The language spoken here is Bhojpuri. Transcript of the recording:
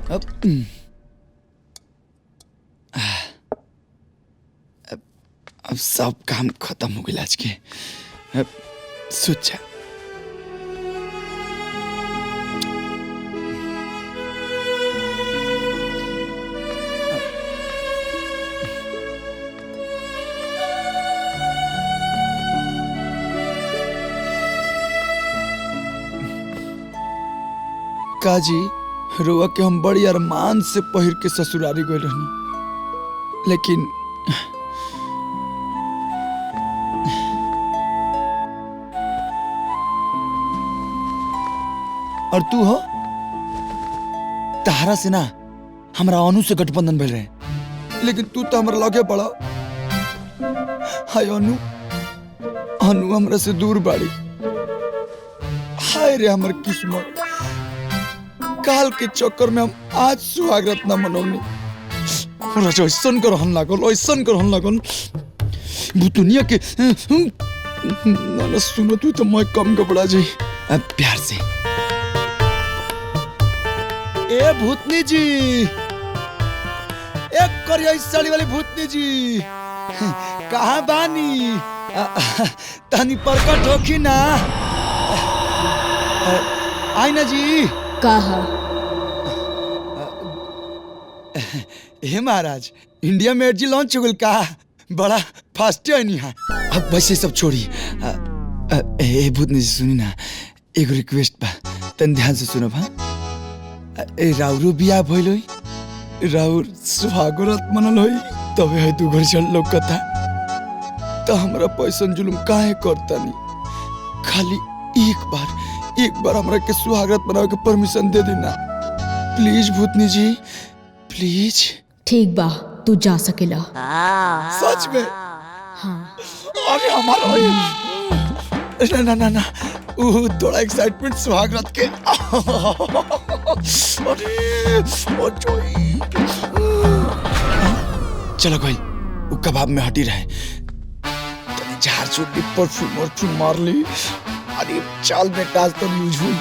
अब अब सब काम खत्म हो गया आज के। अब सोचा काजी रोआ के हम बड़ी अरमान से पहिर के ससुरारी गए रहनी, लेकिन और तू हो तारा से ना हमरा अनु से गठबंधन भइल रहे, लेकिन तू तो हमरा लगे पड़ा। हाय अनु, अनु हमरा से दूर बाड़ी। हाय रे हमर किस्मत, काल के चक्कर में हम आज सुहागरात ना मनौनी। ऐसन कर हन लागल, ऐसन कर हन लागल भूतुनिया के ना सुनो तू तो मैं कम घबरा जाई। अब प्यार से ए भूतनी जी, एक करिया इस साड़ी वाली भूतनी जी कहाँ बानी? तानी प्रकट होखी ना। आई ना जी। कहा हे महाराज, इंडिया में एडजी लॉन्च हो गल का? बड़ा फास्ट है नहीं। अब वैसे सब छोड़ी। ए भूतनी जी सुनी ना, एक रिक्वेस्ट बा, तन ध्यान से सुनो। राउरो बिया भइल होई, राउर सुहागरात मनल होई, तबे है तू घर चल लोग कथा। तो हमरा पैसन जुलुम काहे करतानी? खाली एक बार हमरा के सुहागरात बनावे के परमिशन दे देना प्लीज भूतनी जी, प्लीज। ठीक बा, तू जा सकेला। सच में? हाँ। अरे हमारा ना ना ना ना, थोड़ा एक्साइटमेंट सुहागरात के। अरे ओ जोई। चलो कोई वो कबाब में हटी रहे, झाड़ चूट की परफ्यूम मार ली। अरे चाल में टाल तो यूज हुई।